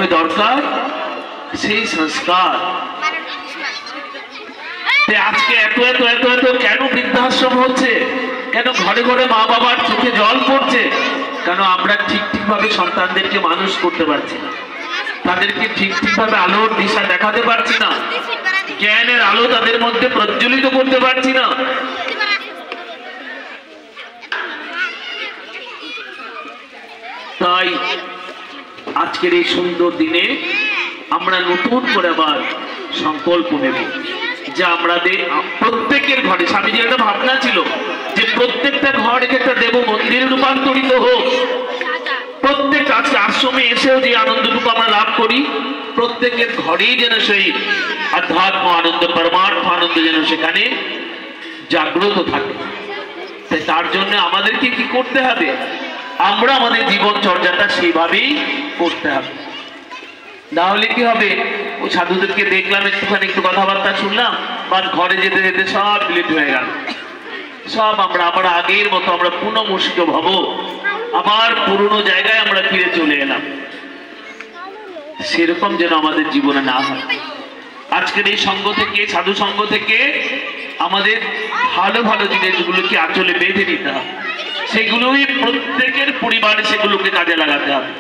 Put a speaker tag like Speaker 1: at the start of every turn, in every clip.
Speaker 1: প্রথমে দরকার সেই সংস্কার। আজকে এত এত এত এত কেন বৃদ্ধাশ্রম হচ্ছে, কেন ঘরে ঘরে মা বাবার চোখে জল পড়ছে? কেন আমরা ঠিক ঠিকভাবে সন্তানদেরকে মানুষ করতে পারছি না, তাদেরকে ঠিক ঠিকভাবে আলোর দিশা দেখাতে পারছি না, জ্ঞানের আলো তাদের মধ্যে প্রজ্বলিত করতে পারছি না। তাই আজকের এই সুন্দর দিনে আমরা নতুন করে আবার সংকল্প নেব যে আমাদের প্রত্যেকের ঘরে, স্বামীজির একটা ভাবনা ছিল যে প্রত্যেকটা ঘর একটা দেব মন্দিরে রূপান্তরিত হোক। প্রত্যেক আজকে আশ্রমে এসেও যে আনন্দটুকু আমরা লাভ করি, প্রত্যেকের ঘরেই যেন সেই আধ্যাত্ম আনন্দ, পরমার্থ আনন্দ যেন সেখানে জাগ্রত থাকে। তাই তার জন্য আমাদেরকে কি করতে হবে? আমরা আমাদের জীবন চর্যাটা সেইভাবেই করতে হবে। তাহলে কি হবে? ওই সাধুদেরকে দেখলাম, একটুখানি একটু কথাবার্তা শুনলাম, বাস ঘরে যেতে যেতে সব ডিলিট হয়ে গেল। সব আমরা আবার আগের মতো আমরা পুনঃমূর্ষিত ভব, আবার পুরনো জায়গায় আমরা ফিরে চলে এলাম। সেরকম যেন আমাদের জীবনে না হয়। আজকের এই সঙ্গ থেকে, সাধু সঙ্গ থেকে আমাদের ভালো ভালো জিনিসগুলোকে আঁচলে বেঁধে নিতে হবে। সেগুলোই প্রত্যেকের পরিবারে সেগুলোকে কাজে লাগাতে হবে,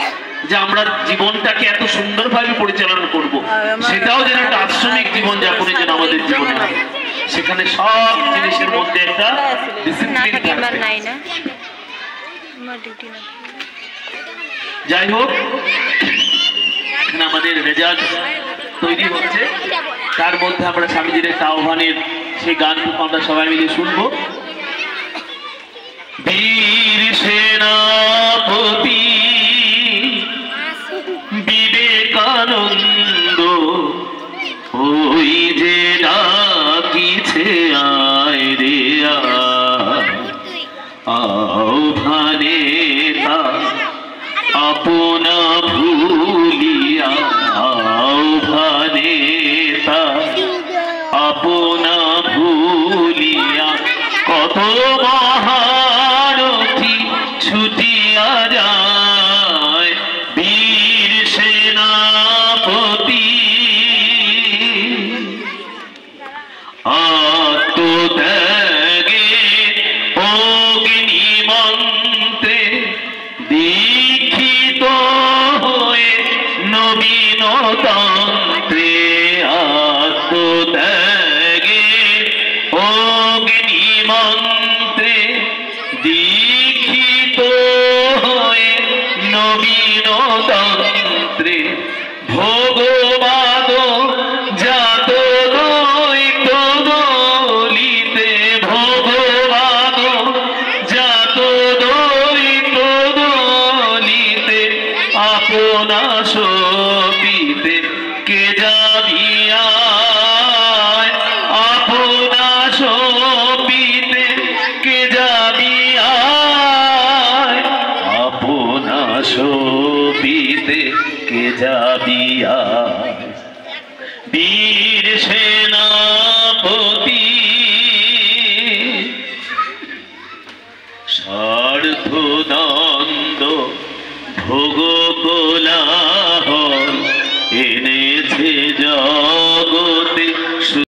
Speaker 1: যে আমরা জীবনটাকে এত সুন্দরভাবে পরিচালনা করব, সেটাও যেন একটা আশ্রমিক জীবন যাপনের জন্য আমাদের জীবনে হয়। সেখানে সব জিনিসের মধ্যে একটা ডিসিপ্লিন থাকবে। যাই হোক, আমাদের রেজাল্ট তৈরি হচ্ছে, তার মধ্যে আমরা স্বামীজির একটা আহ্বানের সেই গানটুকু আমরা সবাই মিলে শুনবো। বীর সেনাপতি বিবেকানন্দ ওই যে ডাকিছে আয় রে আহ্বানে আপনা ভুলিয়া, আহ্বানে আপনা ভুলিয়া কত মহারথী ছুটিয়া যায়। বীর সেনাপতি আত্মত্যাগে অগ্নিমন্ত্রে দীক্ষিত হয়ে নবীনতন্ত্রে, আত্মত্যাগে অগ্নিমন্ত্রে দীক্ষিত হয়ে নবীনতন্ত্রে ভোগবাদ জাত দ্বৈত দলিতে, ভোগবাদ জাত দ্বৈত দলিতে আপনা সপিতে কে যাবিয়া, আপনা সপিতে কে যাবিয়া, আপনা সপিতে কে যাবিয়া।